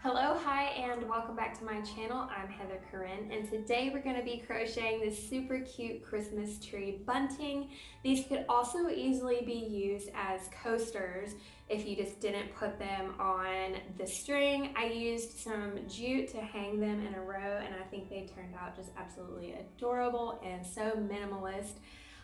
Hello, hi, and welcome back to my channel. I'm Heather Corinne, and today we're going to be crocheting this super cute Christmas tree bunting. These could also easily be used as coasters if you just didn't put them on the string. I used some jute to hang them in a row, and I think they turned out just absolutely adorable and so minimalist.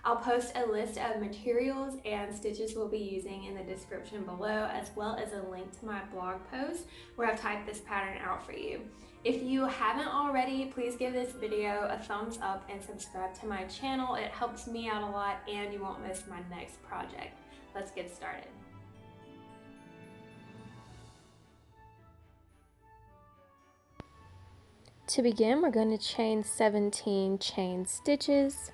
I'll post a list of materials and stitches we'll be using in the description below, as well as a link to my blog post where I've typed this pattern out for you. If you haven't already, please give this video a thumbs up and subscribe to my channel. It helps me out a lot and you won't miss my next project. Let's get started. To begin, we're going to chain 17 chain stitches.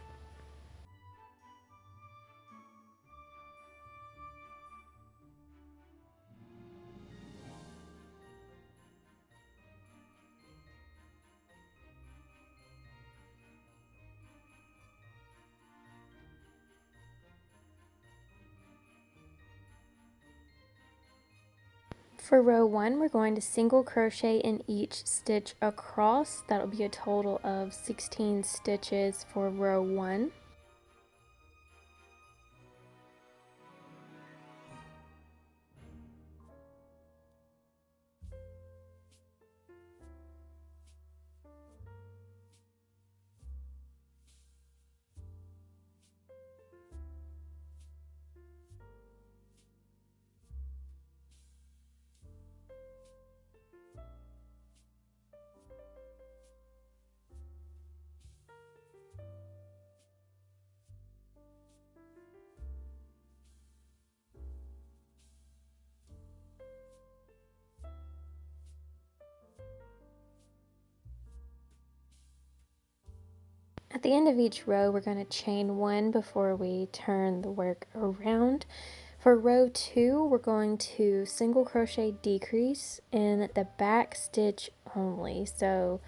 For row 1, we're going to single crochet in each stitch across. That'll be a total of 16 stitches for row 1. At the end of each row, we're going to chain 1 before we turn the work around. For row 2, we're going to single crochet decrease in the back stitch only. So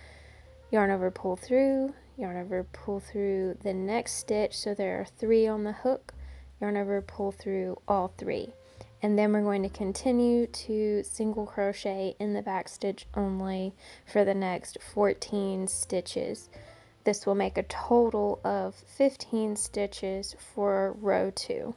yarn over, pull through, yarn over, pull through the next stitch, so there are 3 on the hook, yarn over, pull through all 3. And then we're going to continue to single crochet in the back stitch only for the next 14 stitches. This will make a total of 15 stitches for row 2.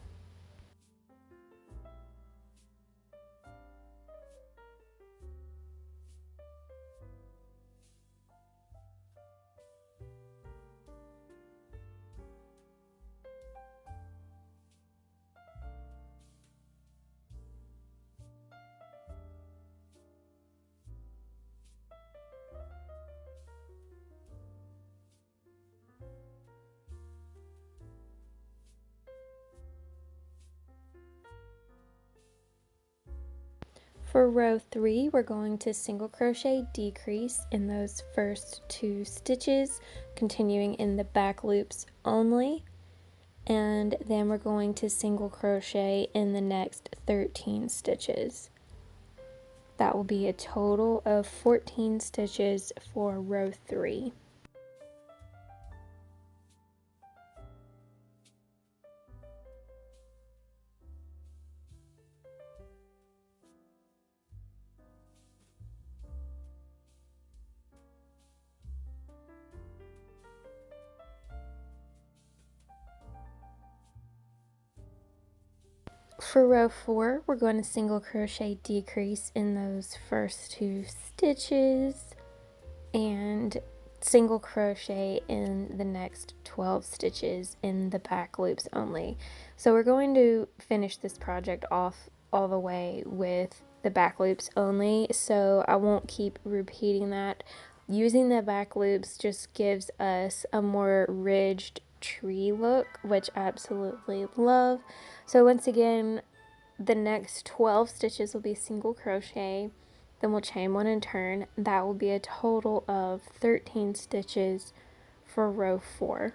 For row 3, we're going to single crochet decrease in those first 2 stitches, continuing in the back loops only, and then we're going to single crochet in the next 13 stitches. That will be a total of 14 stitches for row 3. For row 4, we're going to single crochet decrease in those first 2 stitches and single crochet in the next 12 stitches in the back loops only. So we're going to finish this project off all the way with the back loops only, so I won't keep repeating that. Using the back loops just gives us a more ridged tree look, which I absolutely love. So once again, the next 12 stitches will be single crochet, then we'll chain 1 and turn. That will be a total of 13 stitches for row 4.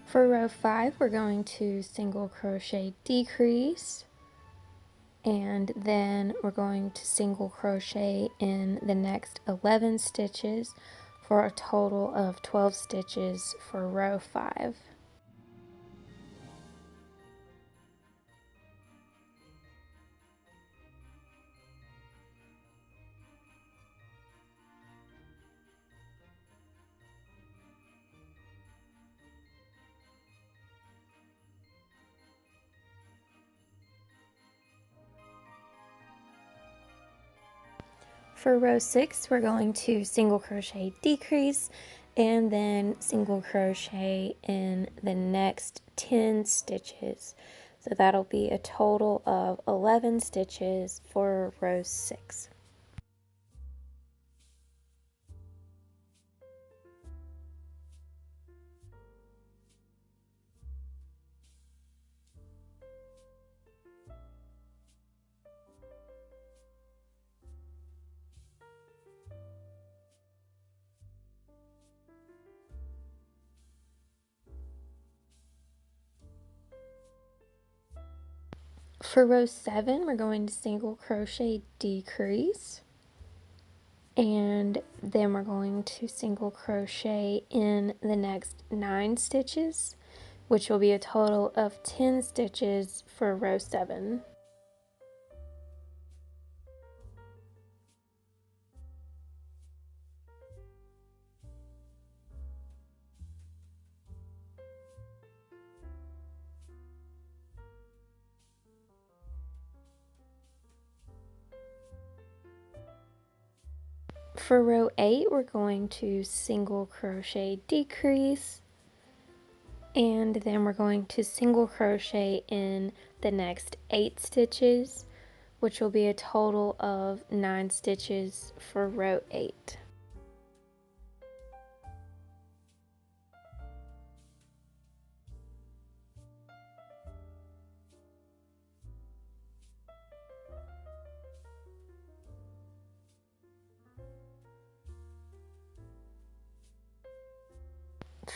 For row 5, we're going to single crochet decrease, and then we're going to single crochet in the next 11 stitches for a total of 12 stitches for row 5. For row 6, we're going to single crochet decrease and then single crochet in the next 10 stitches. So that'll be a total of 11 stitches for row 6. For row 7, we're going to single crochet decrease, and then we're going to single crochet in the next 9 stitches, which will be a total of 10 stitches for row 7. For row 8, we're going to single crochet decrease, and then we're going to single crochet in the next 8 stitches, which will be a total of 9 stitches for row 8.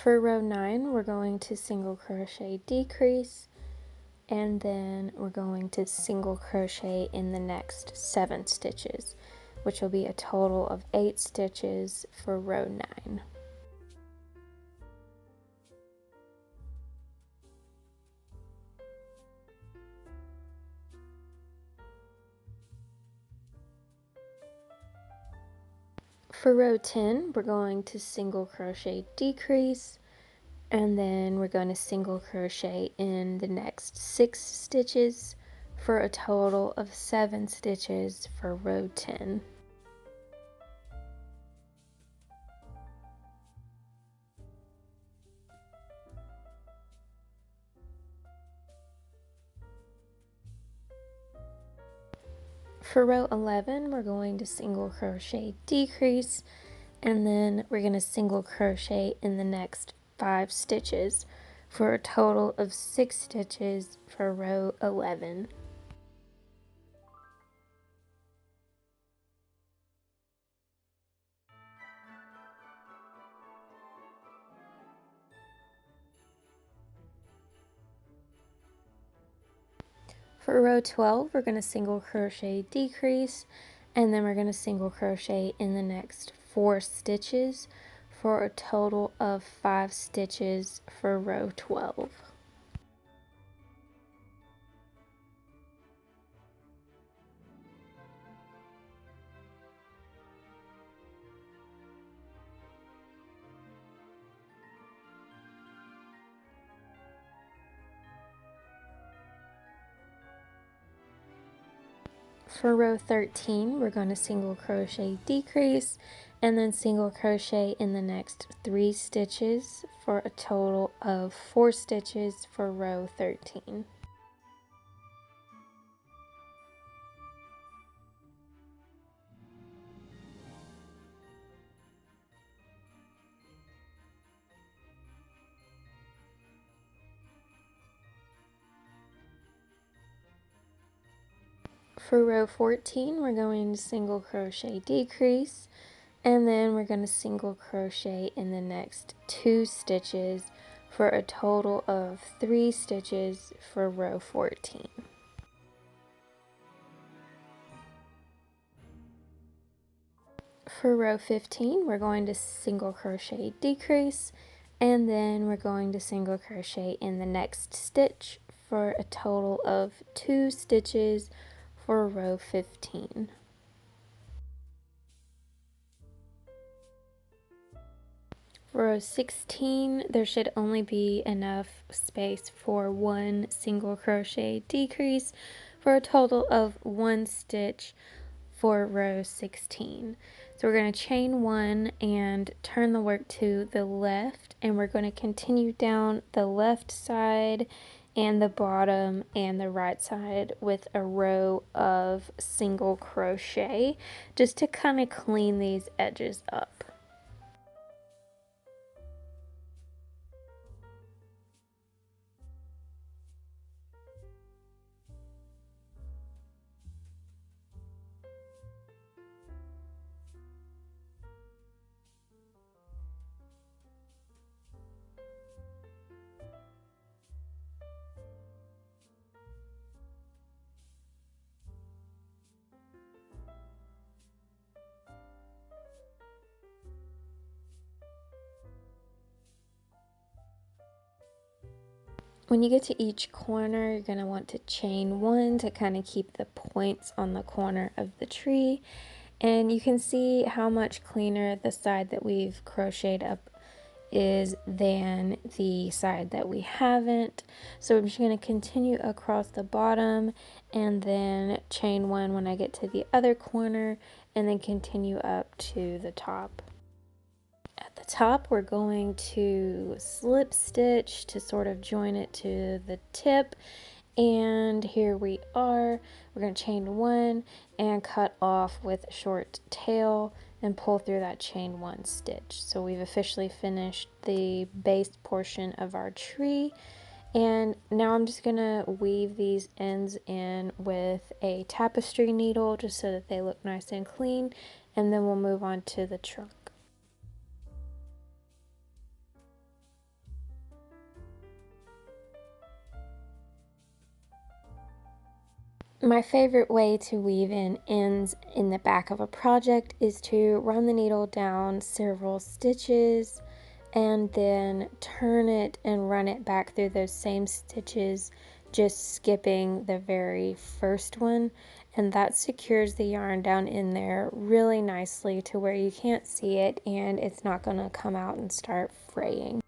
For row 9, we're going to single crochet decrease, and then we're going to single crochet in the next 7 stitches, which will be a total of 8 stitches for row 9. For row 10, we're going to single crochet decrease, and then we're going to single crochet in the next 6 stitches for a total of 7 stitches for row 10. For row 11, we're going to single crochet decrease, and then we're going to single crochet in the next 5 stitches for a total of 6 stitches for row 11. For row 12, we're going to single crochet decrease, and then we're going to single crochet in the next 4 stitches for a total of 5 stitches for row 12. For row 13, we're going to single crochet decrease and then single crochet in the next 3 stitches for a total of 4 stitches for row 13. For row 14, we're going to single crochet decrease, and then we're going to single crochet in the next 2 stitches for a total of 3 stitches for row 14. For row 15, we're going to single crochet decrease, and then we're going to single crochet in the next stitch for a total of 2 stitches for row 15. For row 16, there should only be enough space for 1 single crochet decrease for a total of 1 stitch for row 16. So we're going to chain 1 and turn the work to the left, and we're going to continue down the left side and the bottom and the right side with a row of single crochet just to kind of clean these edges up. When you get to each corner, you're going to want to chain 1 to kind of keep the points on the corner of the tree. And you can see how much cleaner the side that we've crocheted up is than the side that we haven't. So I'm just going to continue across the bottom and then chain 1 when I get to the other corner, and then continue up to the top. At the top, we're going to slip stitch to sort of join it to the tip, and here we are. We're going to chain 1 and cut off with a short tail and pull through that chain 1 stitch. So we've officially finished the base portion of our tree, and now I'm just going to weave these ends in with a tapestry needle just so that they look nice and clean, and then we'll move on to the trunk. My favorite way to weave in ends in the back of a project is to run the needle down several stitches and then turn it and run it back through those same stitches, just skipping the very first one, and that secures the yarn down in there really nicely to where you can't see it and it's not going to come out and start fraying.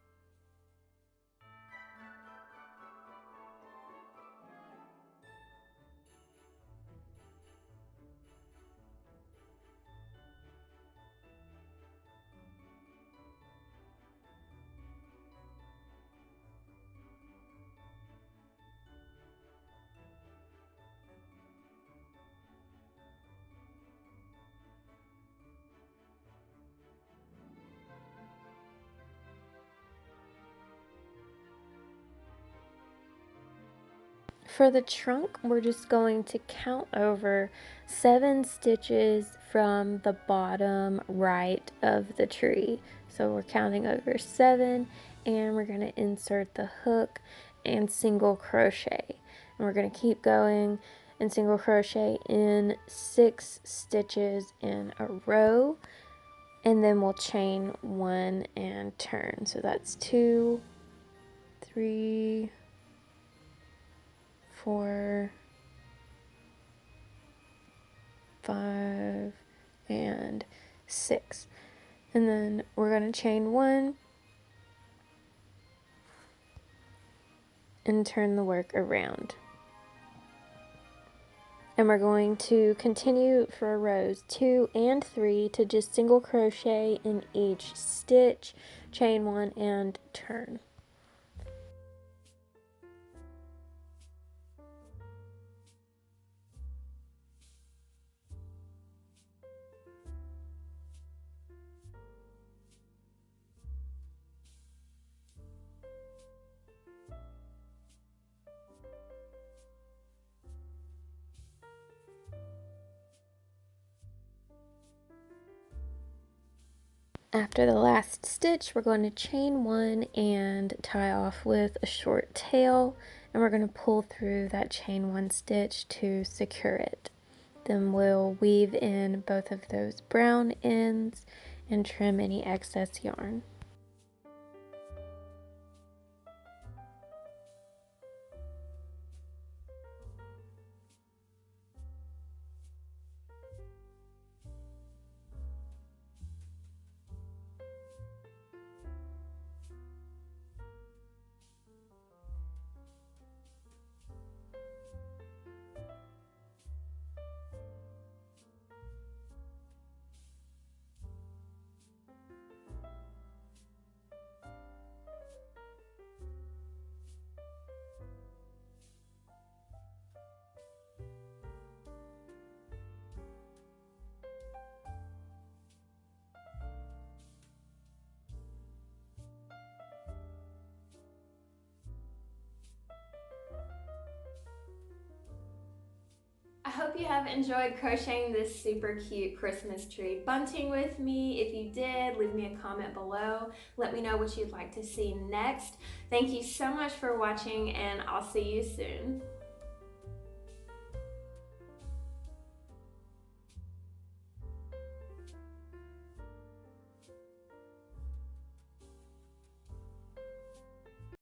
For the trunk, we're just going to count over 7 stitches from the bottom right of the tree. So we're counting over 7, and we're going to insert the hook and single crochet. And we're going to keep going and single crochet in 6 stitches in a row, and then we'll chain 1 and turn. So that's 2, 3, 4, 5, and 6. And then we're going to chain 1 and turn the work around. And we're going to continue for rows 2 and 3 to just single crochet in each stitch, chain 1 and turn. After the last stitch, we're going to chain one and tie off with a short tail, and we're going to pull through that chain one stitch to secure it. Then we'll weave in both of those brown ends and trim any excess yarn. I hope you have enjoyed crocheting this super cute Christmas tree bunting with me. If you did, leave me a comment below. Let me know what you'd like to see next. Thank you so much for watching, and I'll see you soon.